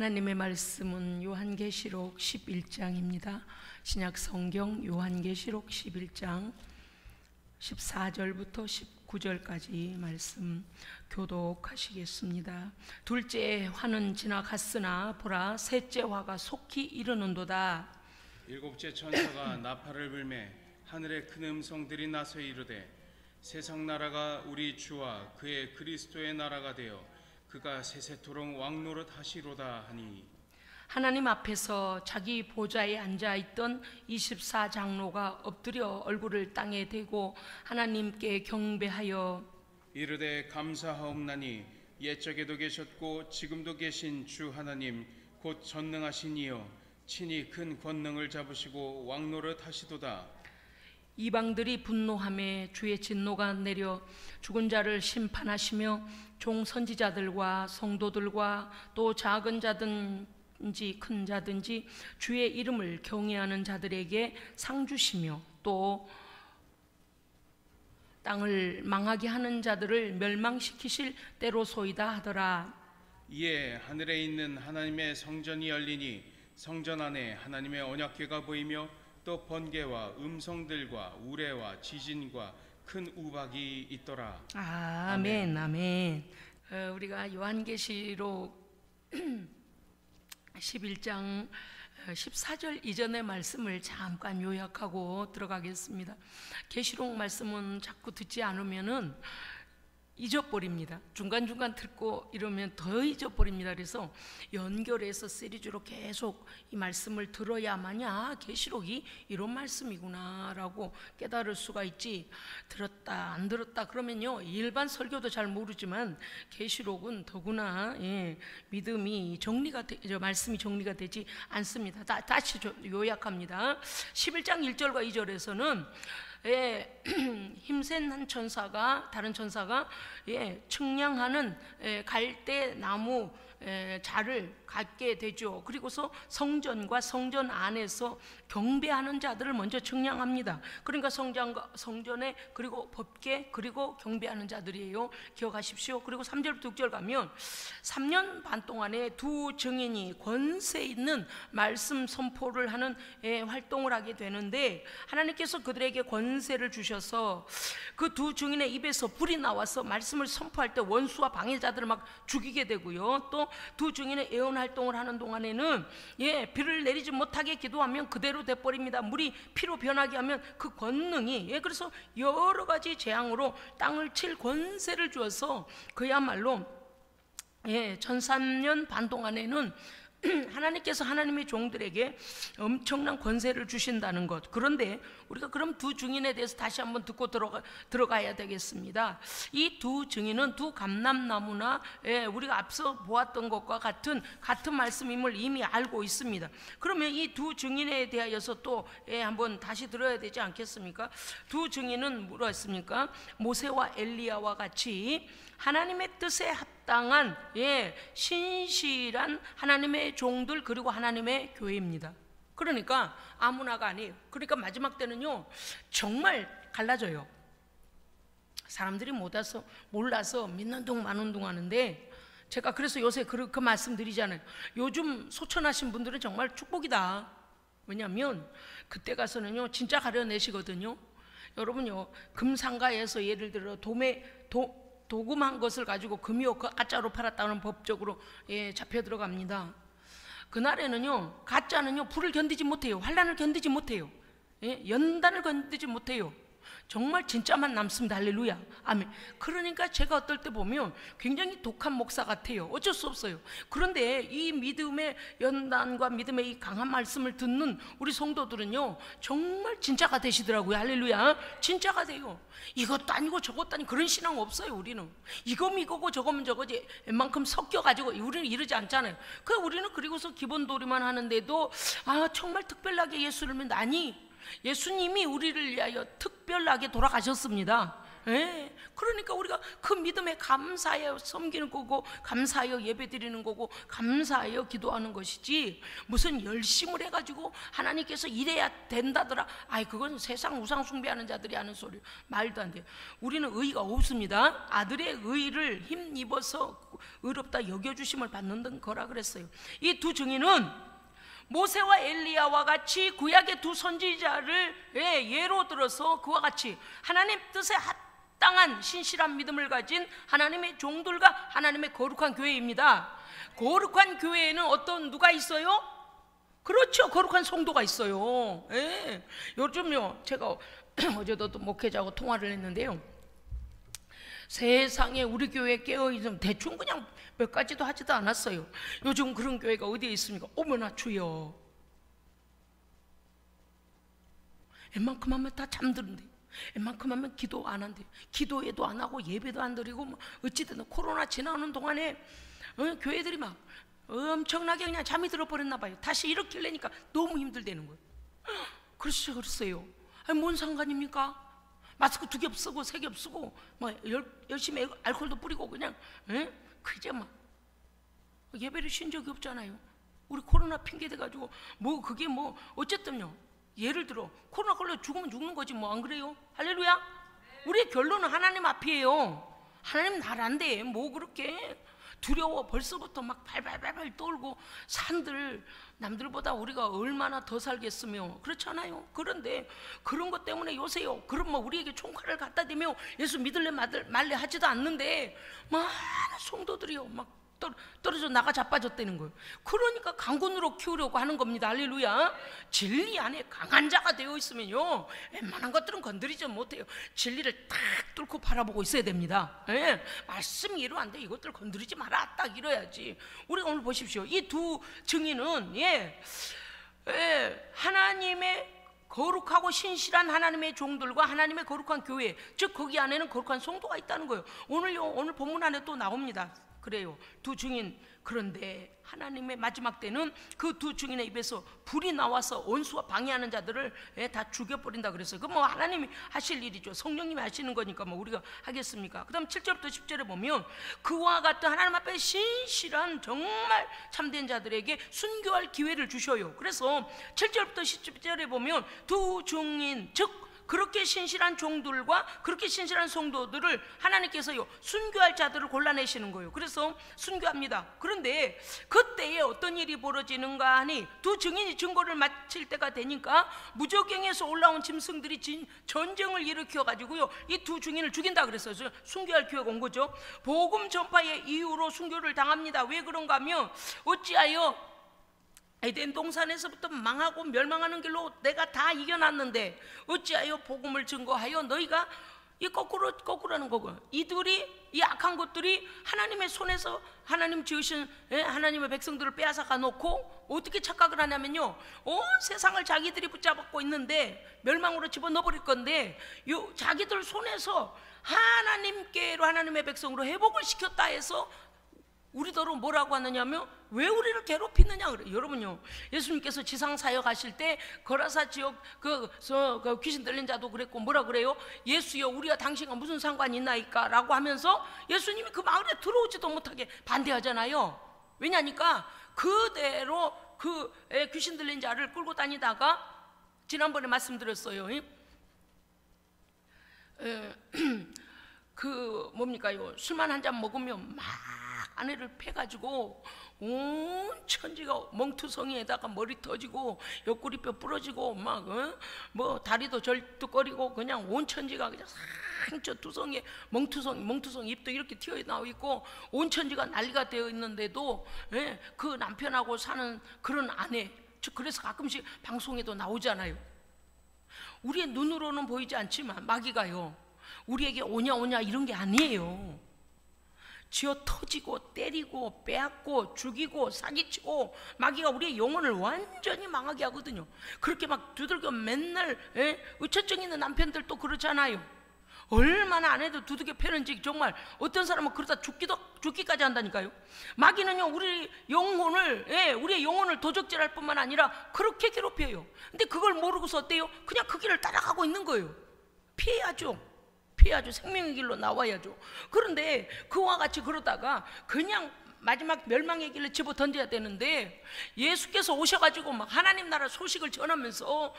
하나님의 말씀은 요한계시록 11장입니다. 신약 성경 요한계시록 11장 14절부터 19절까지 말씀 교독하시겠습니다. 둘째 화는 지나갔으나 보라 셋째 화가 속히 이르는도다. 일곱째 천사가 나팔을 불매 하늘에 큰 음성들이 나서 이르되 세상 나라가 우리 주와 그의 그리스도의 나라가 되어 그가 세세토록 왕노릇 하시로다 하니, 하나님 앞에서 자기 보좌에 앉아있던 24장로가 엎드려 얼굴을 땅에 대고 하나님께 경배하여 이르되 감사하옵나니 옛적에도 계셨고 지금도 계신 주 하나님 곧 전능하신 이여 친히 큰 권능을 잡으시고 왕노릇 하시도다. 이방들이 분노하며 주의 진노가 내려 죽은 자를 심판하시며 종 선지자들과 성도들과 또 작은 자든지 큰 자든지 주의 이름을 경외하는 자들에게 상 주시며 또 땅을 망하게 하는 자들을 멸망시키실 때로소이다 하더라. 이에 하늘에 있는 하나님의 성전이 열리니 성전 안에 하나님의 언약궤가 보이며 또 번개와 음성들과 우레와 지진과 큰 우박이 있더라. 아멘, 아멘. 우리가 요한계시록 11장 14절 이전의 말씀을 잠깐 요약하고 들어가겠습니다. 계시록 말씀은 자꾸 듣지 않으면은 잊어버립니다. 중간중간 듣고 이러면 더 잊어버립니다. 그래서 연결해서 시리즈로 계속 이 말씀을 들어야만이 계시록이 이런 말씀이구나 라고 깨달을 수가 있지, 들었다 안 들었다 그러면요 일반 설교도 잘 모르지만 계시록은 더구나 믿음이 말씀이 정리가 되지 않습니다. 다시 요약합니다. 11장 1절과 2절에서는 힘센 한 천사가 다른 천사가 측량하는 갈대 나무 자를 갖게 되죠. 그리고서 성전과 성전 안에서 경배하는 자들을 먼저 측량합니다. 그러니까 성전에 그리고 법궤 그리고 경배하는 자들이에요. 기억하십시오. 그리고 3절부터 6절 가면 3년 반 동안에 두 증인이 권세 있는 말씀 선포를 하는 활동을 하게 되는데, 하나님께서 그들에게 권세를 주셔서 그 두 증인의 입에서 불이 나와서 말씀을 선포할 때 원수와 방해자들을 막 죽이게 되고요. 또 두 증인의 예언 활동을 하는 동안에는 비를 내리지 못하게 기도하면 그대로 돼버립니다. 물이 피로 변하게 하면 그 권능이 그래서 여러 가지 재앙으로 땅을 칠 권세를 주어서 그야말로 1003년 반 동안에는 하나님께서 하나님의 종들에게 엄청난 권세를 주신다는 것. 그런데 우리가 그럼 두 증인에 대해서 다시 한번 듣고 들어가야 되겠습니다. 이 두 증인은 두 감람나무나 우리가 앞서 보았던 것과 같은 말씀임을 이미 알고 있습니다. 그러면 이 두 증인에 대하여서 또 한번 다시 들어야 되지 않겠습니까? 두 증인은 뭐였습니까? 모세와 엘리야와 같이 하나님의 뜻에 합당한 신실한 하나님의 종들 그리고 하나님의 교회입니다. 그러니까 아무나가 아니에요. 그러니까 마지막 때는요 정말 갈라져요. 사람들이 몰라서 믿는 둥 마는 둥 하는데, 제가 그래서 요새 그 말씀 드리잖아요. 요즘 소천하신 분들은 정말 축복이다. 왜냐하면 그때 가서는요 진짜 가려내시거든요. 여러분요 금상가에서 예를 들어 도금한 것을 가지고 금이요 가짜로 팔았다는 법적으로 잡혀 들어갑니다. 그날에는요 가짜는요 불을 견디지 못해요. 환난을 견디지 못해요. 연단을 견디지 못해요. 정말 진짜만 남습니다. 할렐루야, 아멘. 그러니까 제가 어떨 때 보면 굉장히 독한 목사 같아요. 어쩔 수 없어요. 그런데 이 믿음의 연단과 믿음의 이 강한 말씀을 듣는 우리 성도들은요 정말 진짜가 되시더라고요. 할렐루야, 진짜가 돼요. 이것도 아니고 저것도 아니고 그런 신앙 없어요. 우리는 이거면 이거고 저거면 저거지 웬만큼 섞여가지고 우리는 이러지 않잖아요. 우리는 그리고서 기본 도리만 하는데도 정말 특별하게 예수를 믿는다. 아니, 예수님이 우리를 위하여 특별하게 돌아가셨습니다. 예. 그러니까 우리가 그 믿음에 감사하여 섬기는 거고, 감사하여 예배 드리는 거고, 감사하여 기도하는 것이지, 무슨 열심을 해가지고 하나님께서 이래야 된다더라, 아이 그건 세상 우상 숭배하는 자들이 하는 소리, 말도 안 돼요. 우리는 의의가 없습니다. 아들의 의의를 힘입어서 의롭다 여겨주심을 받는 거라 그랬어요. 이 두 증인은 모세와 엘리야와 같이 구약의 두 선지자를 예로 들어서 그와 같이 하나님 뜻에 합당한 신실한 믿음을 가진 하나님의 종들과 하나님의 거룩한 교회입니다. 거룩한 교회에는 어떤 누가 있어요? 그렇죠, 거룩한 성도가 있어요. 예. 요즘요 제가 어제도 또 목회자하고 통화를 했는데요, 세상에 우리 교회 깨어있으면 대충 그냥 몇 가지도 하지도 않았어요. 요즘 그런 교회가 어디에 있습니까? 어머나 주여, 웬만큼 하면 다 잠드는데, 웬만큼 하면 기도 안 한대. 기도회도 안 하고 예배도 안 드리고, 뭐 어찌든 코로나 지나오는 동안에 교회들이 막 엄청나게 그냥 잠이 들어버렸나 봐요. 다시 일으키려니까 너무 힘들다는 거예요. 그랬어요. 아니, 뭔 상관입니까? 마스크 2겹 쓰고 3겹 쓰고 뭐 열심히 알코올도 뿌리고 그냥 그저 막 예배를 쉰 적이 없잖아요. 우리 코로나 핑계 대가지고 뭐 그게 뭐 어쨌든요, 예를 들어 코로나 걸려 죽으면 죽는 거지 뭐, 안 그래요? 할렐루야. 우리의 결론은 하나님 앞이에요. 하나님 나라인데 뭐 그렇게 두려워 벌써부터 막 발발발발 떨고, 산들 남들보다 우리가 얼마나 더 살겠으며, 그렇잖아요. 그런데 그런 것 때문에 요새요, 그럼 뭐 우리에게 총칼을 갖다 대며 예수 믿을래 말래 하지도 않는데 많은 성도들이요 막 떨어져 나가 자빠졌다는 거예요. 그러니까 강군으로 키우려고 하는 겁니다. 할렐루야. 진리 안에 강한 자가 되어 있으면요 웬만한 것들은 건드리지 못해요. 진리를 딱 뚫고 바라보고 있어야 됩니다. 예. 말씀이 이러한데 이것들 건드리지 마라, 딱 이래야지. 우리 오늘 보십시오. 이 두 증인은 하나님의 거룩하고 신실한 하나님의 종들과 하나님의 거룩한 교회, 즉 거기 안에는 거룩한 성도가 있다는 거예요. 오늘 본문 안에 또 나옵니다. 그래요, 두 증인. 그런데 하나님의 마지막 때는 그 두 증인의 입에서 불이 나와서 원수와 방해하는 자들을 다 죽여버린다 그랬어요. 그 뭐 하나님이 하실 일이죠. 성령님이 하시는 거니까 뭐 우리가 하겠습니까? 그 다음 7절부터 10절에 보면 그와 같은 하나님 앞에 신실한 정말 참된 자들에게 순교할 기회를 주셔요. 그래서 7절부터 10절에 보면 두 증인, 즉 그렇게 신실한 종들과 그렇게 신실한 성도들을 하나님께서요 순교할 자들을 골라내시는 거예요. 그래서 순교합니다. 그런데 그때에 어떤 일이 벌어지는가 하니, 두 증인이 증거를 마칠 때가 되니까 무저갱에서 올라온 짐승들이 전쟁을 일으켜 가지고요 이 두 증인을 죽인다 그랬어요. 순교할 기회가 온 거죠. 복음 전파의 이유로 순교를 당합니다. 왜 그런가 하면, 어찌하여 에덴 동산에서부터 망하고 멸망하는 길로 내가 다 이겨놨는데 어찌하여 복음을 증거하여 너희가 이 거꾸로라는 거고, 이들이 이 악한 것들이 하나님의 손에서 하나님 지으신 하나님의 백성들을 빼앗아가 놓고 어떻게 착각을 하냐면요, 온 세상을 자기들이 붙잡고 있는데 멸망으로 집어넣어버릴 건데, 자기들 손에서 하나님께로 하나님의 백성으로 회복을 시켰다 해서 우리더러 뭐라고 하느냐면, 왜 우리를 괴롭히느냐 그래요. 여러분요, 예수님께서 지상 사역 하실 때 거라사 지역 그 귀신 들린 자도 그랬고 뭐라 그래요? 예수여, 우리와 당신과 무슨 상관이 있나이까 라고 하면서 예수님이 그 마을에 들어오지도 못하게 반대하잖아요. 왜냐니까 그대로 그 귀신 들린 자를 끌고 다니다가, 지난번에 말씀드렸어요, 그 뭡니까요, 술만 한 잔 먹으면 막 아내를 패가지고 온 천지가 멍투성이에다가 머리 터지고 옆구리뼈 부러지고 막 뭐 다리도 절뚝거리고 그냥 온 천지가 그냥 상처 투성이에 멍투성 입도 이렇게 튀어나와 있고 온 천지가 난리가 되어 있는데도 그 남편하고 사는 그런 아내, 그래서 가끔씩 방송에도 나오잖아요. 우리의 눈으로는 보이지 않지만 마귀가요 우리에게 오냐 이런 게 아니에요. 쥐어 터지고 때리고 빼앗고 죽이고 사기치고, 마귀가 우리의 영혼을 완전히 망하게 하거든요. 그렇게 막 두들겨 맨날 의처증 있는 남편들도 그렇잖아요. 얼마나 아내도 두들겨 패는지 정말 어떤 사람은 그러다 죽기까지 한다니까요. 마귀는요 우리 영혼을 우리의 영혼을 도적질할 뿐만 아니라 그렇게 괴롭혀요. 근데 그걸 모르고서 어때요? 그냥 그 길을 따라가고 있는 거예요. 피해야죠. 피해야죠. 생명의 길로 나와야죠. 그런데 그와 같이 그러다가 그냥 마지막 멸망의 길로 집어 던져야 되는데 예수께서 오셔가지고 막 하나님 나라 소식을 전하면서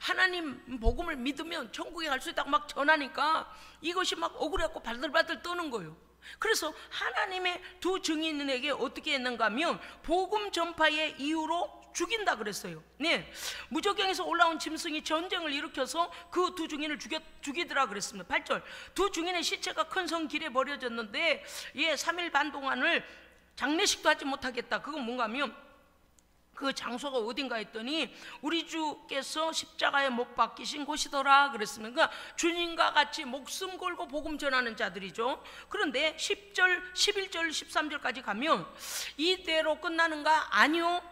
하나님 복음을 믿으면 천국에 갈 수 있다고 막 전하니까 이것이 막 억울해갖고 발들발들 떠는 거예요. 그래서 하나님의 두 증인에게 어떻게 했는가 하면 복음 전파의 이유로 죽인다 그랬어요. 네, 무저경에서 올라온 짐승이 전쟁을 일으켜서 그 두 증인을 죽이더라 그랬습니다. 8절, 두 증인의 시체가 큰 성 길에 버려졌는데 3일 반 동안을 장례식도 하지 못하겠다. 그건 뭔가 하면 그 장소가 어딘가 했더니 우리 주께서 십자가에 못 박히신 곳이더라 그랬습니다. 그러니까 주님과 같이 목숨 걸고 복음 전하는 자들이죠. 그런데 10절, 11절, 13절까지 가면 이대로 끝나는가? 아니요.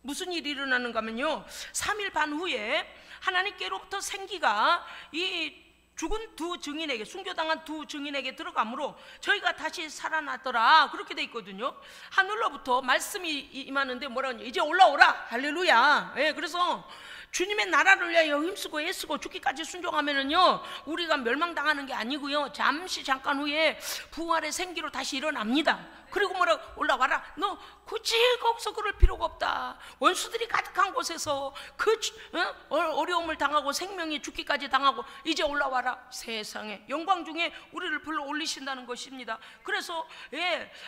무슨 일이 일어나는가 하면요, 3일 반 후에 하나님께로부터 생기가 이 죽은 두 증인에게, 순교당한 두 증인에게 들어가므로 저희가 다시 살아났더라 그렇게 돼 있거든요. 하늘로부터 말씀이 임하는데 뭐라고 하냐, 이제 올라오라. 할렐루야. 그래서 주님의 나라를 위하여 힘쓰고 애쓰고 죽기까지 순종하면은요, 우리가 멸망당하는 게 아니고요, 잠깐 후에 부활의 생기로 다시 일어납니다. 그리고 뭐라고? 올라와라. 너 굳이 거기서 그럴 필요가 없다. 원수들이 가득한 곳에서 그 어려움을 당하고 생명이 죽기까지 당하고 이제 올라와라. 세상에 영광 중에 우리를 불러 올리신다는 것입니다. 그래서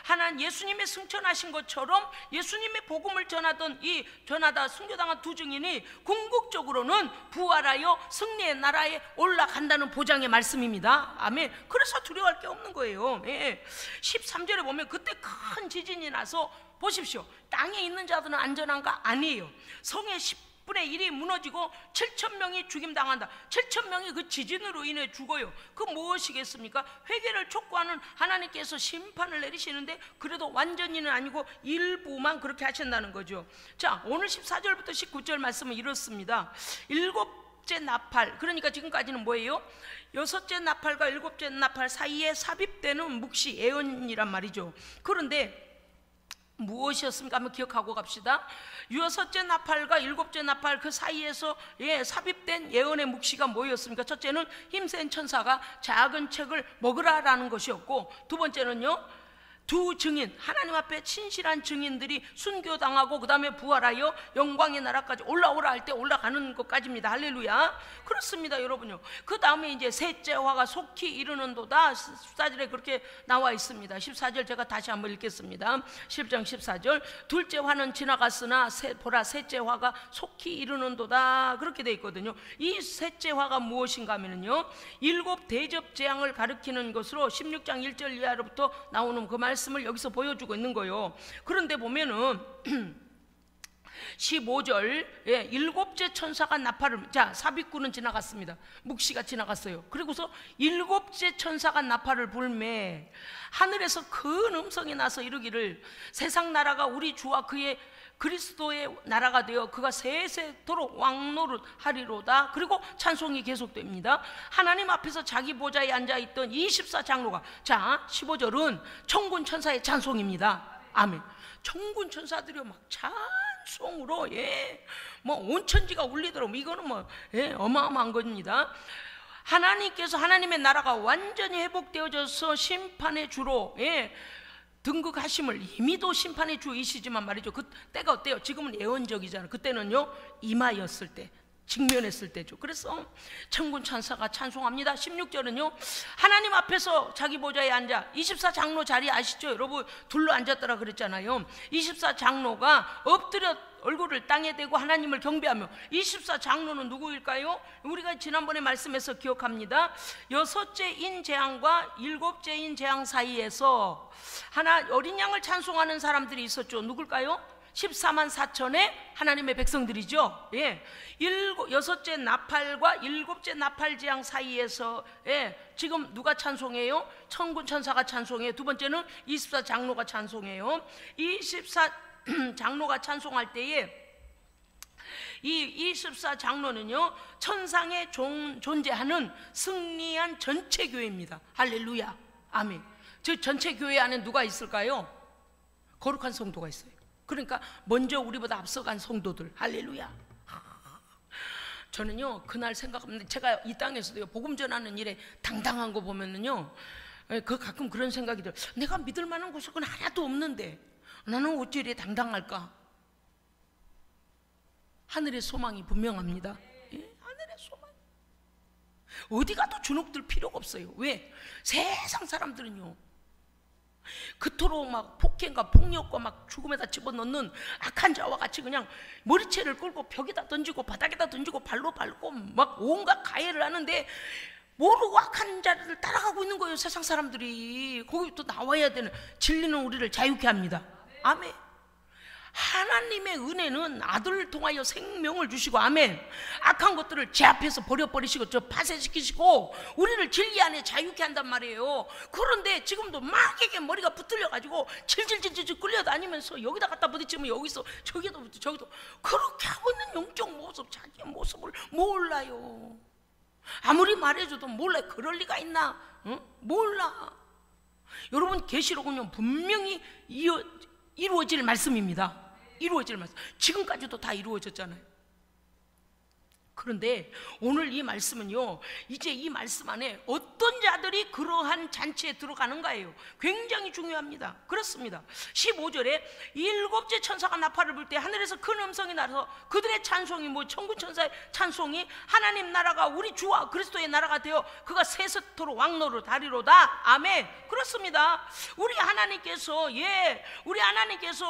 하나님 예수님의 승천하신 것처럼 예수님의 복음을 전하다 순교당한 두 증인이 궁극적으로는 부활하여 승리의 나라에 올라간다는 보장의 말씀입니다. 아멘. 그래서 두려워할 게 없는 거예요. 13절에 보면 그때 큰 지진이 나서 보십시오. 땅에 있는 자들은 안전한가? 아니에요. 성의 10분의 1이 무너지고 7,000명이 죽임당한다. 7,000명이 그 지진으로 인해 죽어요. 그 무엇이겠습니까? 회개를 촉구하는 하나님께서 심판을 내리시는데 그래도 완전히는 아니고 일부만 그렇게 하신다는 거죠. 자, 오늘 14절부터 19절 말씀은 이렇습니다. 일곱째 나팔, 그러니까 지금까지는 뭐예요? 여섯째 나팔과 일곱째 나팔 사이에 삽입되는 묵시, 예언이란 말이죠. 그런데 무엇이었습니까? 한번 기억하고 갑시다. 여섯째 나팔과 일곱째 나팔 그 사이에서 삽입된 예언의 묵시가 뭐였습니까? 첫째는 힘센 천사가 작은 책을 먹으라라는 것이었고, 두 번째는요, 두 증인, 하나님 앞에 신실한 증인들이 순교당하고 그 다음에 부활하여 영광의 나라까지 올라오라 할 때 올라가는 것까지입니다. 할렐루야. 그렇습니다, 여러분요. 그 다음에 이제 셋째 화가 속히 이르는도다. 14절에 그렇게 나와 있습니다. 14절 제가 다시 한번 읽겠습니다. 10장 14절, 둘째 화는 지나갔으나 보라 셋째 화가 속히 이르는도다 그렇게 돼 있거든요. 이 셋째 화가 무엇인가 하면요, 일곱 대접 재앙을 가리키는 것으로 16장 1절 이하로부터 나오는 그 말씀을 여기서 보여주고 있는 거예요. 그런데 보면은 15절, 일곱째 천사가 나팔을, 자, 삽입구는 지나갔습니다. 묵시가 지나갔어요. 그리고서 일곱째 천사가 나팔을 불매 하늘에서 큰 음성이 나서 이르기를 세상 나라가 우리 주와 그의 그리스도의 나라가 되어 그가 세세토록 왕노릇하리로다. 그리고 찬송이 계속됩니다. 하나님 앞에서 자기 보좌에 앉아있던 24장로가, 자, 15절은 천군 천사의 찬송입니다. 아멘. 천군 천사들이 막 찬송으로 뭐 온 천지가 울리도록, 이거는 뭐 어마어마한 겁니다. 하나님께서, 하나님의 나라가 완전히 회복되어져서 심판의 주로 등극하심을, 이미도 심판의 주이시지만 말이죠, 그 때가 어때요? 지금은 예언적이잖아요. 그때는요, 임하였을 때, 직면했을 때죠. 그래서 천군 천사가 찬송합니다. 16절은요, 하나님 앞에서 자기 보좌에 앉아 24장로 자리 아시죠? 여러분 둘러 앉았더라 그랬잖아요. 24장로가 엎드려 얼굴을 땅에 대고 하나님을 경배하며, 24장로는 누구일까요? 우리가 지난번에 말씀에서 기억합니다. 여섯째인 재앙과 일곱째인 재앙 사이에서 어린 양을 찬송하는 사람들이 있었죠. 누굴까요? 14만 4천의 하나님의 백성들이죠. 여섯째 나팔과 일곱째 나팔 재앙 사이에서 지금 누가 찬송해요? 천군 천사가 찬송해요. 두 번째는 24장로가 찬송해요. 24장로가 찬송할 때에 이 24장로는요, 천상에 존재하는 승리한 전체 교회입니다. 할렐루야. 아멘. 저 전체 교회 안에 누가 있을까요? 거룩한 성도가 있어요. 그러니까 먼저 우리보다 앞서간 성도들. 할렐루야. 저는요 그날 생각합니다. 제가 이 땅에서도요 복음 전하는 일에 당당한 거 보면은요 그 가끔 그런 생각이 들어요. 내가 믿을 만한 구석은 하나도 없는데 나는 어찌 이래 당당할까? 하늘의 소망이 분명합니다. 예? 하늘의 소망. 어디 가도 주눅들 필요가 없어요. 왜? 세상 사람들은요 그토록 막 폭행과 폭력과 막 죽음에다 집어넣는 악한 자와 같이 그냥 머리채를 끌고 벽에다 던지고 바닥에다 던지고 발로 밟고 막 온갖 가해를 하는데 모르고 악한 자를 따라가고 있는 거예요. 세상 사람들이. 거기부터 나와야 되는 진리는 우리를 자유케 합니다. 아멘. 하나님의 은혜는 아들을 통하여 생명을 주시고, 아멘, 악한 것들을 제 앞에서 버려버리시고 저 파쇄시키시고 우리를 진리 안에 자유케 한단 말이에요. 그런데 지금도 마귀에게 머리가 붙들려 가지고 질질질질 끌려다니면서 여기다 갖다 부딪히면 여기서 저기도 붙고 저기도, 그렇게 하고 있는 영적 모습, 자기의 모습을 몰라요. 아무리 말해줘도 몰라요. 그럴 리가 있나? 응? 몰라. 여러분, 계시록은요 분명히 이루어질 말씀입니다. 이루어질 말씀. 지금까지도 다 이루어졌잖아요. 그런데 오늘 이 말씀은요, 이제 이 말씀 안에 어떤 자들이 그러한 잔치에 들어가는가예요. 굉장히 중요합니다. 그렇습니다. 15절에 일곱째 천사가 나팔을 불 때 하늘에서 큰 음성이 나서 그들의 찬송이, 천군 천사의 찬송이 하나님 나라가 우리 주와 그리스도의 나라가 되어 그가 세세토록 왕노로 다리로다. 아멘. 그렇습니다. 우리 하나님께서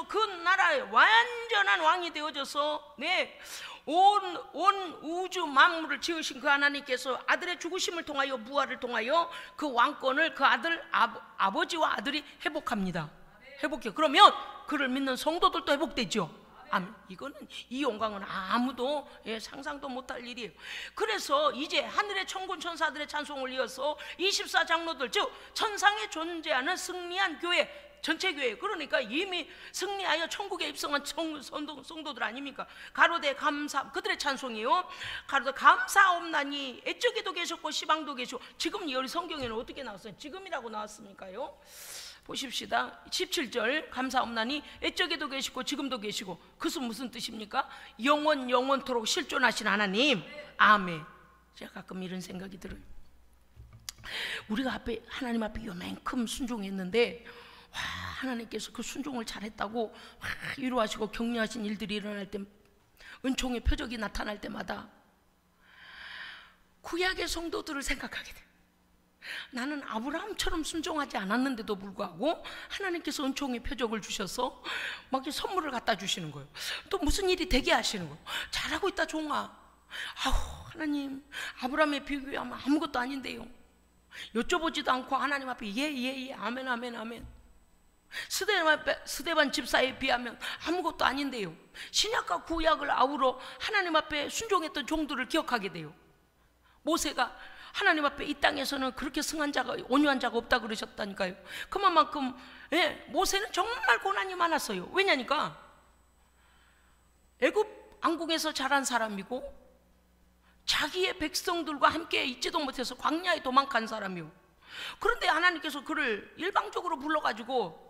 그 나라의 완전한 왕이 되어져서 온 우주 만물을 지으신 그 하나님께서 아들의 죽으심을 통하여 부활을 통하여 그 왕권을 그 아들 아버지와 아들이 회복합니다. 회복해요. 그러면 그를 믿는 성도들도 회복되죠. 아멘. 이거는, 이 영광은 아무도 상상도 못할 일이에요. 그래서 이제 하늘의 천군 천사들의 찬송을 이어서 24장로들, 즉 천상에 존재하는 승리한 교회, 전체 교회, 그러니까 이미 승리하여 천국에 입성한 성도들 아닙니까? 가로되 감사, 그들의 찬송이요. 가로되 감사옵나니 애적에도 계셨고 시방도 계시고. 지금 여기 성경에는 어떻게 나왔어요? 지금이라고 나왔습니까요? 보십시다. 17절, 감사옵나니 애적에도 계시고 지금도 계시고. 그것은 무슨 뜻입니까? 영원토록 실존하신 하나님. 아멘. 제가 가끔 이런 생각이 들어요. 우리가 하나님 앞에 요만큼 순종했는데, 하나님께서 그 순종을 잘했다고 위로하시고 격려하신 일들이 일어날 때, 은총의 표적이 나타날 때마다 구약의 성도들을 생각하게 돼요. 나는 아브라함처럼 순종하지 않았는데도 불구하고 하나님께서 은총의 표적을 주셔서 막 선물을 갖다 주시는 거예요. 또 무슨 일이 되게 하시는 거예요. 잘하고 있다 종아. 하나님, 아브라함에 비교하면 아무것도 아닌데요. 여쭤보지도 않고 하나님 앞에 예 아멘 아멘 아멘. 스데반 집사에 비하면 아무것도 아닌데요. 신약과 구약을 아우러 하나님 앞에 순종했던 종들을 기억하게 돼요. 모세가 하나님 앞에 이 땅에서는 그렇게 승한 자가, 온유한 자가 없다 그러셨다니까요. 그만큼 모세는 정말 고난이 많았어요. 왜냐니까 애굽 왕궁에서 자란 사람이고 자기의 백성들과 함께 있지도 못해서 광야에 도망간 사람이요. 그런데 하나님께서 그를 일방적으로 불러가지고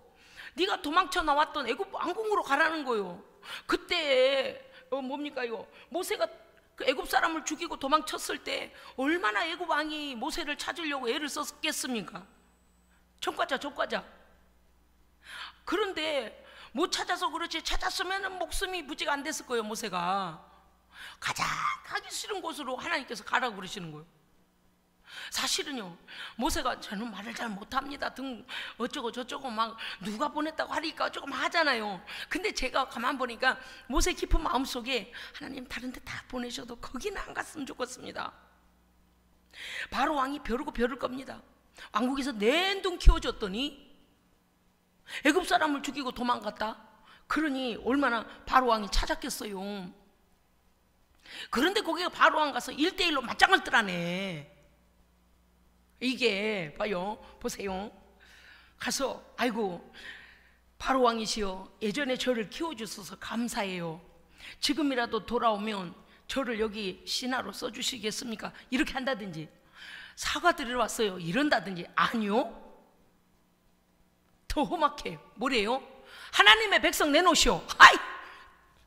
네가 도망쳐 나왔던 애굽 왕궁으로 가라는 거예요. 그때 뭡니까 이거, 모세가 그 애굽 사람을 죽이고 도망쳤을 때 얼마나 애굽 왕이 모세를 찾으려고 애를 썼겠습니까? 족과자. 그런데 못 찾아서 그렇지, 찾았으면 목숨이 부지가 안 됐을 거예요. 모세가 가장 가기 싫은 곳으로 하나님께서 가라고 그러시는 거예요. 사실은요, 모세가 저는 말을 잘 못합니다 등 어쩌고 저쩌고 막 누가 보냈다고 하니까 조금 하잖아요. 근데 제가 가만 보니까 모세 깊은 마음속에 하나님 다른 데 다 보내셔도 거기는 안 갔으면 좋겠습니다. 바로 왕이 벼를 겁니다. 왕국에서 낸둥 키워줬더니 애굽 사람을 죽이고 도망갔다. 그러니 얼마나 바로 왕이 찾았겠어요. 그런데 거기가 바로 왕 가서 1대1로 맞짱을 뜨라네. 이게 봐요, 보세요. 가서 아이고 바로 왕이시여, 예전에 저를 키워주셔서 감사해요. 지금이라도 돌아오면 저를 여기 신하로 써주시겠습니까? 이렇게 한다든지, 사과드리러 왔어요 이런다든지. 아니요, 더 험악해요. 뭐래요? 하나님의 백성 내놓으시오.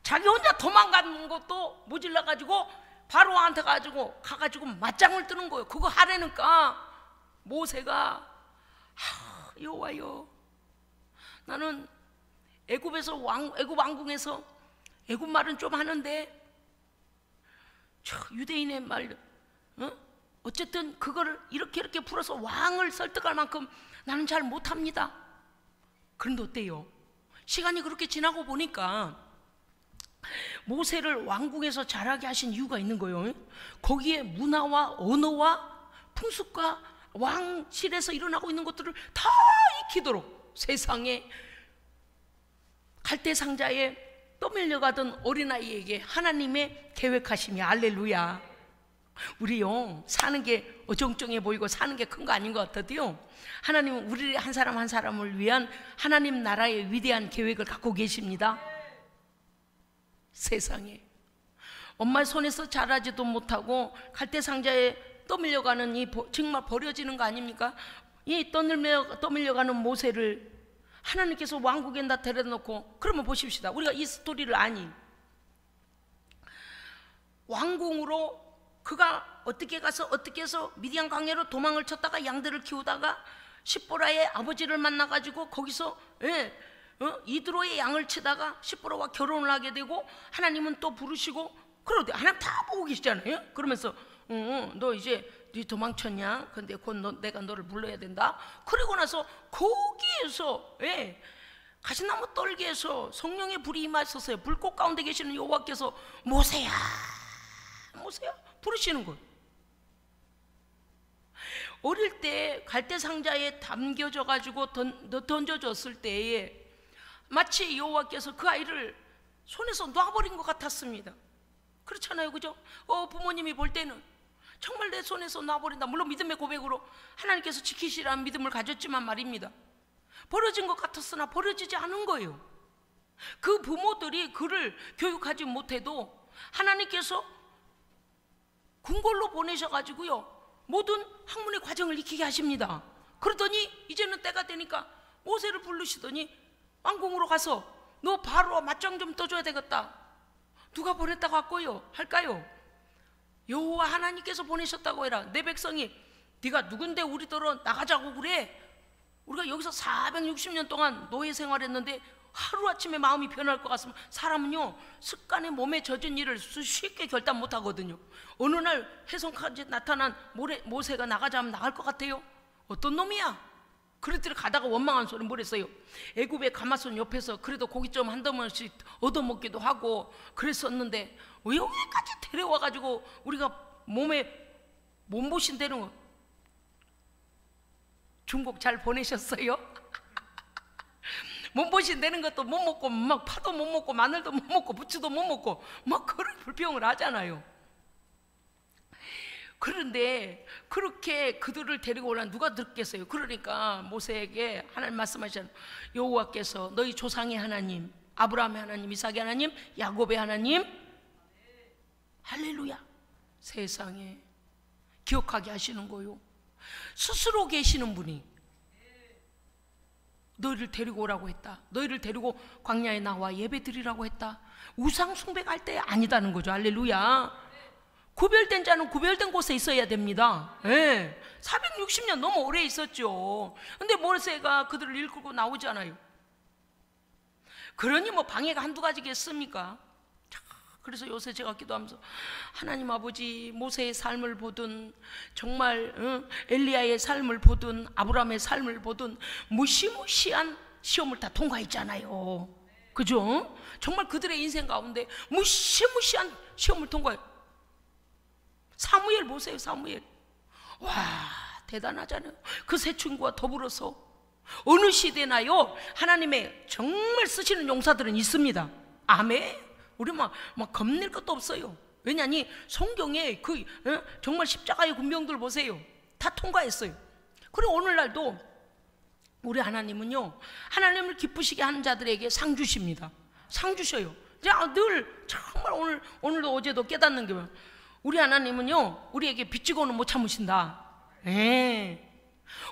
자기 혼자 도망가는 것도 모질러가지고 바로한테 가가지고 맞짱을 뜨는 거예요. 그거 하라니까. 모세가 여호와여, 나는 애굽 왕궁에서 애굽 말은 좀 하는데 유대인의 말 어쨌든 그거를 이렇게 풀어서 왕을 설득할 만큼 나는 잘 못합니다. 그런데 어때요? 시간이 그렇게 지나고 보니까 모세를 왕궁에서 자라게 하신 이유가 있는 거예요. 거기에 문화와 언어와 풍습과 왕실에서 일어나고 있는 것들을 다 익히도록 세상에 갈대 상자에 떠밀려가던 어린아이에게 하나님의 계획하심이, 할렐루야. 우리요, 사는 게 어정쩡해 보이고 사는 게 큰 거 아닌 것 같아도요, 하나님은 우리 한 사람 한 사람을 위한 하나님 나라의 위대한 계획을 갖고 계십니다. 세상에 엄마 손에서 자라지도 못하고 갈대 상자에 떠밀려가는 이 정말 버려지는 거 아닙니까? 이 떠밀려가는 모세를 하나님께서 왕국에다 데려다 놓고, 그러면 보십시다. 우리가 이 스토리를 아니, 왕궁으로 그가 어떻게 해서 미디안 광야로 도망을 쳤다가 양들을 키우다가 십보라의 아버지를 만나가지고 거기서 이드로의 양을 치다가 십보라와 결혼을 하게 되고, 하나님은 또 부르시고, 그러대 하나님 다 보고 계시잖아요. 그러면서 너 이제 네 도망쳤냐? 근데 곧 내가 너를 불러야 된다. 그리고 나서 거기에서 가시나무 떨기에서 성령의 불이 임하셨어요. 불꽃 가운데 계시는 여호와께서 모세야 부르시는 거예요. 어릴 때 갈대 상자에 담겨져 가지고 던져줬을 때에 마치 여호와께서 그 아이를 손에서 놔버린 것 같았습니다. 그렇잖아요, 그죠? 부모님이 볼 때는 정말 내 손에서 놔버린다. 물론 믿음의 고백으로 하나님께서 지키시라는 믿음을 가졌지만 말입니다, 버려진 것 같았으나 버려지지 않은 거예요. 그 부모들이 그를 교육하지 못해도 하나님께서 궁궐로 보내셔가지고요, 모든 학문의 과정을 익히게 하십니다. 그러더니 이제는 때가 되니까 모세를 부르시더니 왕궁으로 가서 너 바로 맞짱 좀 떠줘야 되겠다. 누가 보냈다고 할까요? 여호와 하나님께서 보내셨다고 해라. 내 백성이 네가 누군데 우리더러 나가자고 그래? 우리가 여기서 460년 동안 노예 생활했는데 하루아침에 마음이 변할 것 같으면, 사람은요 습관에 몸에 젖은 일을 쉽게 결단 못하거든요. 어느 날 해성까지 나타난 모세가 나가자 하면 나갈 것 같아요? 어떤 놈이야? 그랬더니 가다가 원망한 소리 뭘 했어요? 애굽의 가마손 옆에서 그래도 고기 좀 한두 번씩 얻어먹기도 하고 그랬었는데 왜 여기까지 데려와가지고 우리가 몸에 몸보신 되는 거. 중국 잘 보내셨어요? 몸보신 되는 것도 못 먹고 막 파도 못 먹고 마늘도 못 먹고 부추도 못 먹고 막 그런 불평을 하잖아요. 그런데 그렇게 그들을 데리고 오려면 누가 듣겠어요? 그러니까 모세에게 하나님 말씀하시잖아요. 여호와께서 너희 조상의 하나님, 아브라함의 하나님, 이삭의 하나님, 야곱의 하나님, 할렐루야. 세상에 기억하게 하시는 거요. 스스로 계시는 분이 너희를 데리고 오라고 했다. 너희를 데리고 광야에 나와 예배 드리라고 했다. 우상 숭배할 때 아니다는 거죠. 할렐루야. 구별된 자는 구별된 곳에 있어야 됩니다. 460년 너무 오래 있었죠. 근데 모세가 그들을 이끌고 나오잖아요. 그러니 뭐 방해가 한두 가지겠습니까? 그래서 요새 제가 기도하면서 하나님 아버지, 모세의 삶을 보든 정말 엘리야의 삶을 보든 아브라함의 삶을 보든 무시무시한 시험을 다 통과했잖아요. 그죠? 정말 그들의 인생 가운데 무시무시한 시험을 통과해요. 사무엘 보세요. 사무엘. 와, 대단하잖아요. 그 세 친구와 더불어서 어느 시대나요 하나님의 정말 쓰시는 용사들은 있습니다. 아멘. 우리 막 겁낼 것도 없어요. 왜냐니 성경에 그 정말 십자가의 군병들 보세요. 다 통과했어요. 그리고 오늘날도 우리 하나님은요, 하나님을 기쁘시게 하는 자들에게 상 주십니다. 상 주셔요. 늘 정말 오늘도 어제도 깨닫는 게 우리 하나님은요 우리에게 빚지고는 못 참으신다.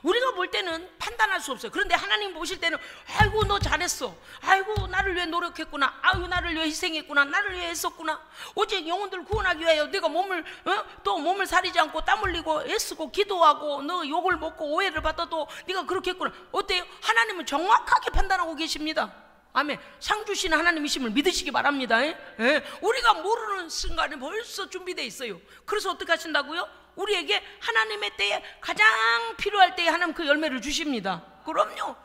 우리가 볼 때는 판단할 수 없어요. 그런데 하나님 보실 때는 아이고 너 잘했어, 아이고 나를 위해 노력했구나, 아이고 나를 위해 희생했구나, 나를 위해 했었구나, 오직 영혼들 구원하기 위하여 내가 또 몸을 사리지 않고 땀 흘리고 애쓰고 기도하고 너 욕을 먹고 오해를 받아도 네가 그렇게 했구나. 어때요? 하나님은 정확하게 판단하고 계십니다. 아멘. 상 주시는 하나님이심을 믿으시기 바랍니다. 우리가 모르는 순간에 벌써 준비되어 있어요. 그래서 어떻게 하신다고요? 우리에게 하나님의 때에 가장 필요할 때에 하나님 그 열매를 주십니다. 그럼요.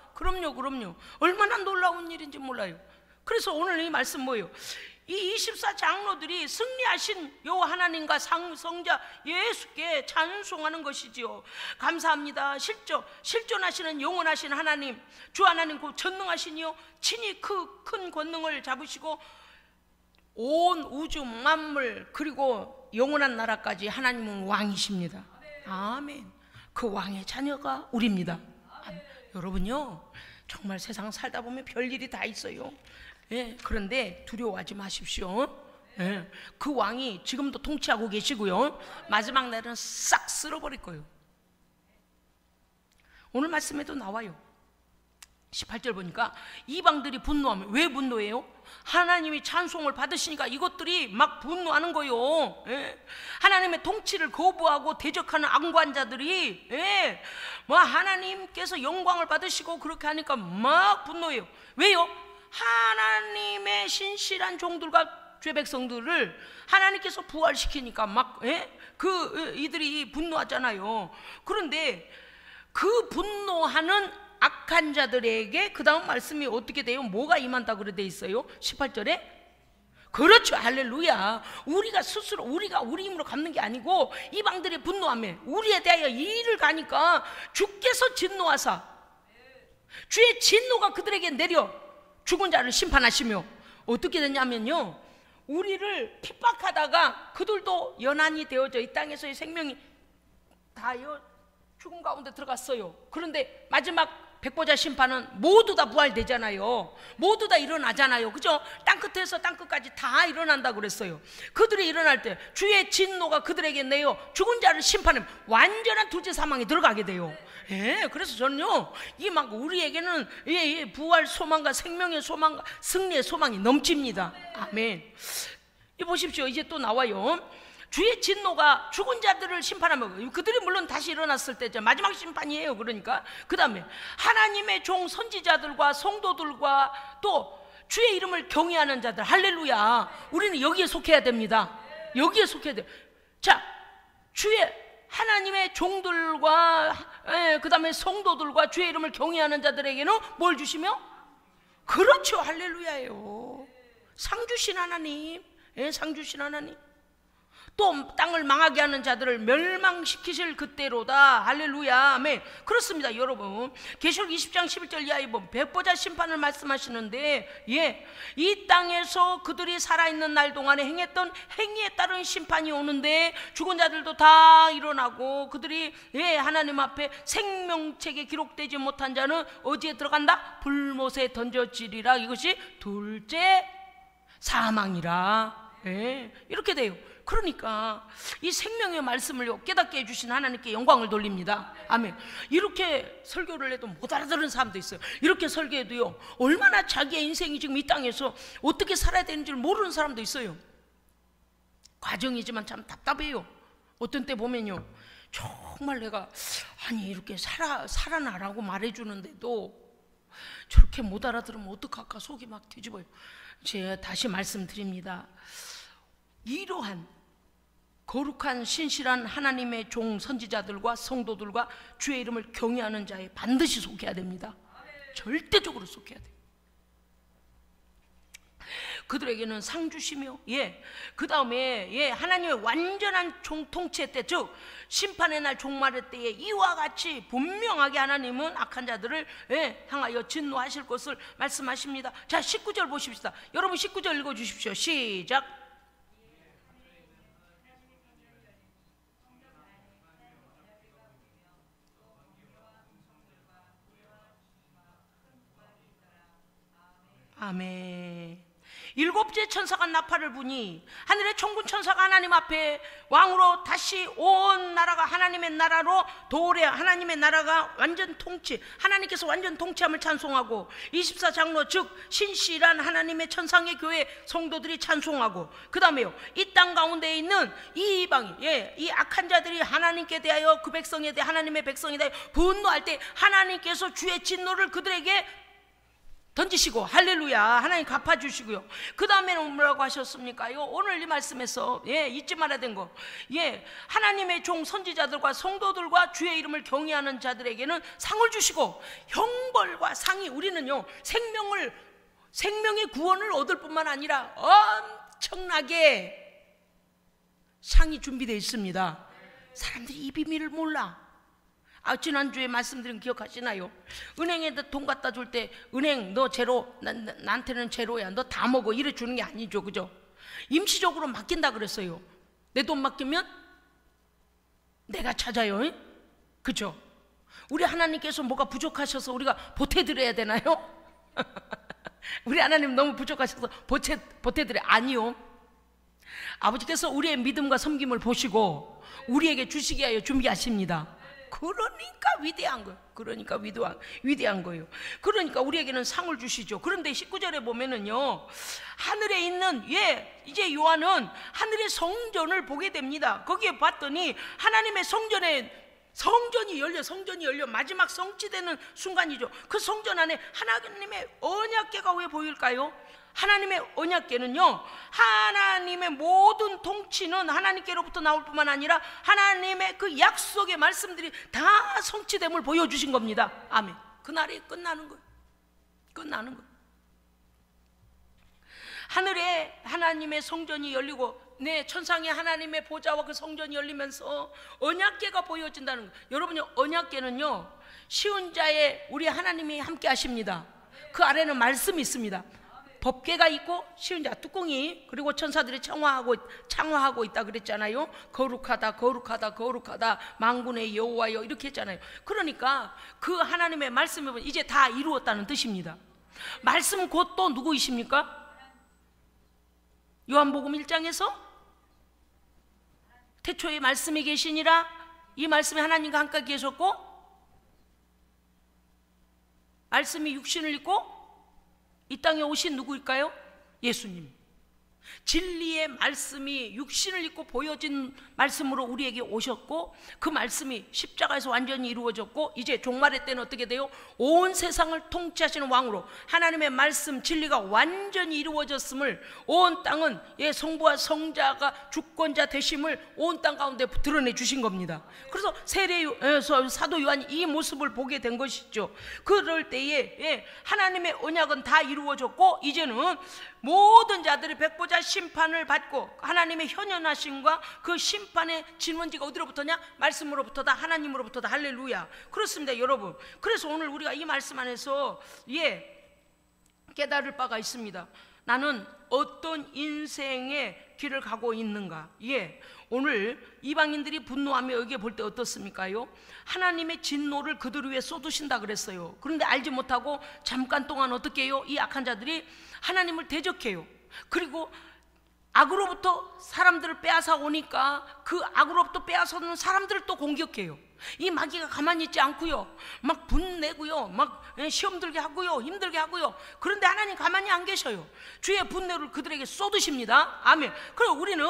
얼마나 놀라운 일인지 몰라요. 그래서 오늘 이 말씀 뭐예요? 이 24장로들이 승리하신 요 하나님과 성자 예수께 찬송하는 것이지요. 감사합니다. 실존하시는 영원하신 하나님, 주 하나님 그 전능하시니요 친히 그 큰 권능을 잡으시고 온 우주 만물 그리고 영원한 나라까지 하나님은 왕이십니다. 아멘. 그 왕의 자녀가 우리입니다. 여러분요, 정말 세상 살다 보면 별일이 다 있어요. 그런데 두려워하지 마십시오. 그 왕이 지금도 통치하고 계시고요, 마지막 날은 싹 쓸어버릴 거예요. 오늘 말씀에도 나와요. 18절 보니까 이방들이 분노하면, 왜 분노해요? 하나님이 찬송을 받으시니까 이것들이 막 분노하는 거예요. 하나님의 통치를 거부하고 대적하는 앙관자들이 하나님께서 영광을 받으시고 그렇게 하니까 막 분노해요. 왜요? 하나님의 신실한 종들과 죄 백성들을 하나님께서 부활시키니까 막 이들이 분노하잖아요. 그런데 그 분노하는 악한 자들에게 그 다음 말씀이 어떻게 돼요? 뭐가 임한다 그래 돼 있어요? 18절에 그렇죠. 할렐루야. 우리가 스스로 우리 힘으로 갚는 게 아니고 이방들의 분노함에 우리에 대하여 이 일을 가니까 주께서 진노하사 주의 진노가 그들에게 내려 죽은 자를 심판하시며 어떻게 됐냐면요, 우리를 핍박하다가 그들도 연한이 되어져 이 땅에서의 생명이 다여 죽음 가운데 들어갔어요. 그런데 마지막 백보자 심판은 모두 다 부활되잖아요. 모두 다 일어나잖아요. 그죠? 땅끝에서 땅끝까지 다 일어난다고 그랬어요. 그들이 일어날 때 주의 진노가 그들에게 내어 죽은 자를 심판하면 완전한 둘째 사망에 들어가게 돼요. 그래서 저는요, 이 막 우리에게는 부활 소망과 생명의 소망과 승리의 소망이 넘칩니다. 아멘. 이 보십시오. 이제 또 나와요. 주의 진노가 죽은 자들을 심판하면, 그들이 물론 다시 일어났을 때죠. 마지막 심판이에요. 그러니까 그 다음에 하나님의 종 선지자들과 성도들과 또 주의 이름을 경외하는 자들, 할렐루야. 우리는 여기에 속해야 됩니다. 여기에 속해야 돼요. 자, 주의 하나님의 종들과 그 다음에 성도들과 주의 이름을 경외하는 자들에게는 뭘 주시며? 그렇죠. 할렐루야예요. 상 주신 하나님, 상 주신 하나님. 또 땅을 망하게 하는 자들을 멸망시키실 그때로다. 할렐루야. 아멘. 그렇습니다. 여러분, 계시록 20장 11절 이하에 보면 백보자 심판을 말씀하시는데, 이 땅에서 그들이 살아있는 날 동안에 행했던 행위에 따른 심판이 오는데 죽은 자들도 다 일어나고 그들이 하나님 앞에 생명책에 기록되지 못한 자는 어디에 들어간다? 불못에 던져지리라. 이것이 둘째 사망이라. 이렇게 돼요. 그러니까 이 생명의 말씀을 깨닫게 해주신 하나님께 영광을 돌립니다. 아멘. 이렇게 설교를 해도 못 알아들은 사람도 있어요. 이렇게 설교해도요, 얼마나 자기의 인생이 지금 이 땅에서 어떻게 살아야 되는지를 모르는 사람도 있어요. 과정이지만 참 답답해요. 어떤 때 보면요, 정말 내가 이렇게 살아나라고 말해주는데도 저렇게 못 알아들으면 어떡할까 속이 막 뒤집어요. 제가 다시 말씀드립니다. 이러한 거룩한 신실한 하나님의 종 선지자들과 성도들과 주의 이름을 경외하는 자에 반드시 속해야 됩니다. 절대적으로 속해야 돼요. 그들에게는 상 주시며, 그 다음에 하나님의 완전한 통치의 때, 즉 심판의 날 종말의 때에 이와 같이 분명하게 하나님은 악한 자들을 향하여 진노하실 것을 말씀하십니다. 자, 19절 보십시다. 여러분 19절 읽어주십시오. 시작. 아멘. 7째 천사가 나팔을 부니 하늘의 천군 천사가 하나님 앞에 왕으로 다시 온 나라가 하나님의 나라로 도래, 하나님의 나라가 완전 통치, 하나님께서 완전 통치함을 찬송하고 24장로 즉 신실한 하나님의 천상의 교회 성도들이 찬송하고, 그 다음에요, 이 땅 가운데 있는 이 이방인, 이 악한 자들이 하나님께 대하여 그 백성에 대해, 하나님의 백성에 대하여 분노할 때 하나님께서 주의 진노를 그들에게 던지시고, 할렐루야, 하나님 갚아주시고요. 그 다음에는 뭐라고 하셨습니까요? 오늘 이 말씀에서 잊지 말아야 되는 거, 하나님의 종 선지자들과 성도들과 주의 이름을 경외하는 자들에게는 상을 주시고, 형벌과 상이, 우리는요 생명의 구원을 얻을 뿐만 아니라 엄청나게 상이 준비되어 있습니다. 사람들이 이 비밀을 몰라. 지난주에 말씀드린 기억하시나요? 은행에 돈 갖다 줄 때, 은행 너 제로, 나한테는 제로야, 너 다 먹어, 이래 주는 게 아니죠, 그죠? 임시적으로 맡긴다 그랬어요. 내 돈 맡기면 내가 찾아요, 그죠? 우리 하나님께서 뭐가 부족하셔서 우리가 보태드려야 되나요? 우리 하나님 너무 부족하셔서 보태드려? 아니요. 아버지께서 우리의 믿음과 섬김을 보시고 우리에게 주시기 위하여 준비하십니다. 그러니까 위대한 거예요. 그러니까 위대한 거예요. 그러니까 우리에게는 상을 주시죠. 그런데 19절에 보면은요, 하늘에 있는, 이제 요한은 하늘의 성전을 보게 됩니다. 거기에 봤더니 하나님의 성전이 열려 마지막 성취되는 순간이죠. 그 성전 안에 하나님의 언약궤가 왜 보일까요? 하나님의 언약궤는요, 하나님의 모든 통치는 하나님께로부터 나올 뿐만 아니라 하나님의 그 약속의 말씀들이 다 성취됨을 보여주신 겁니다. 아멘. 그날이 끝나는 거예요. 하늘에 하나님의 성전이 열리고, 천상의 하나님의 보좌와 그 성전이 열리면서 언약궤가 보여진다는 거예요. 여러분이 언약궤는요, 쉬운 자에 우리 하나님이 함께 하십니다. 그 아래는 말씀이 있습니다. 법궤가 있고 쉬운 자 뚜껑이, 그리고 천사들이 창화하고 있다 그랬잖아요. 거룩하다 만군의 여호와여, 이렇게 했잖아요. 그러니까 그 하나님의 말씀을 이제 다 이루었다는 뜻입니다. 말씀은 곧 또 누구이십니까? 요한복음 1장에서 태초에 말씀이 계시니라, 이 말씀이 하나님과 함께 계셨고 말씀이 육신을 입고 이 땅에 오신 누구일까요? 예수님. 진리의 말씀이 육신을 입고 보여진 말씀으로 우리에게 오셨고, 그 말씀이 십자가에서 완전히 이루어졌고, 이제 종말의 때는 어떻게 돼요? 온 세상을 통치하시는 왕으로 하나님의 말씀 진리가 완전히 이루어졌음을, 온 땅은 성부와 성자가 주권자 되심을 온 땅 가운데 드러내 주신 겁니다. 그래서 세례에서 사도 요한이 이 모습을 보게 된 것이죠. 그럴 때에 하나님의 언약은 다 이루어졌고, 이제는 모든 자들이 백보자 심판을 받고, 하나님의 현현하심과 그 심판의 진원지가 어디로부터냐? 말씀으로부터다, 하나님으로부터다. 할렐루야. 그렇습니다, 여러분. 그래서 오늘 우리가 이 말씀 안에서 깨달을 바가 있습니다. 나는 어떤 인생의 길을 가고 있는가? 오늘 이방인들이 분노하며 여기에 볼 때 어떻습니까요? 하나님의 진노를 그들 위에 쏟으신다 그랬어요. 그런데 알지 못하고 잠깐 동안 어떻게 해요? 이 악한 자들이 하나님을 대적해요. 그리고 악으로부터 사람들을 빼앗아 오니까 그 악으로부터 빼앗아오는 사람들을 또 공격해요. 이 마귀가 가만히 있지 않고요, 막 분내고요, 막 시험 들게 하고요, 힘들게 하고요. 그런데 하나님 가만히 안 계셔요. 주의 분노를 그들에게 쏟으십니다. 아멘. 그리고 우리는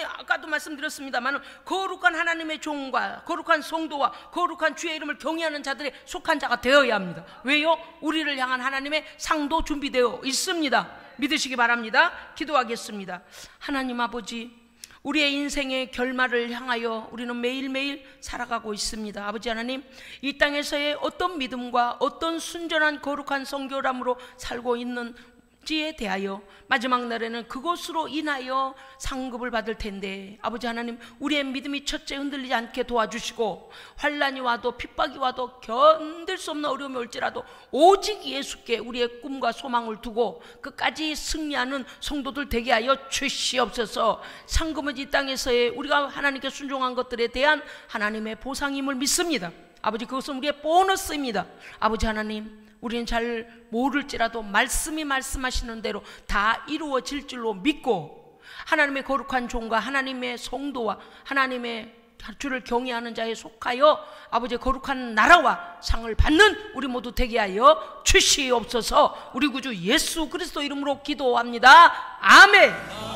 아까도 말씀드렸습니다만, 거룩한 하나님의 종과 거룩한 성도와 거룩한 주의 이름을 경외하는 자들에 속한 자가 되어야 합니다. 왜요? 우리를 향한 하나님의 상도 준비되어 있습니다. 믿으시기 바랍니다. 기도하겠습니다. 하나님 아버지, 우리의 인생의 결말을 향하여 우리는 매일매일 살아가고 있습니다. 아버지 하나님, 이 땅에서의 어떤 믿음과 어떤 순전한 거룩한 성결함으로 살고 있는지에 대하여 마지막 날에는 그것으로 인하여 상급을 받을 텐데, 아버지 하나님, 우리의 믿음이 첫째 흔들리지 않게 도와주시고, 환난이 와도 핍박이 와도 견딜 수 없는 어려움이 올지라도 오직 예수께 우리의 꿈과 소망을 두고 끝까지 승리하는 성도들 되게 하여 주시옵소서. 상급은 이 땅에서의 우리가 하나님께 순종한 것들에 대한 하나님의 보상임을 믿습니다. 아버지, 그것은 우리의 보너스입니다. 아버지 하나님, 우리는 잘 모를지라도 말씀이 말씀하시는 대로 다 이루어질 줄로 믿고 하나님의 거룩한 종과 하나님의 성도와 하나님의 주를 경외하는 자에 속하여 아버지의 거룩한 나라와 상을 받는 우리 모두 되게 하여 주시옵소서. 우리 구주 예수 그리스도 이름으로 기도합니다. 아멘.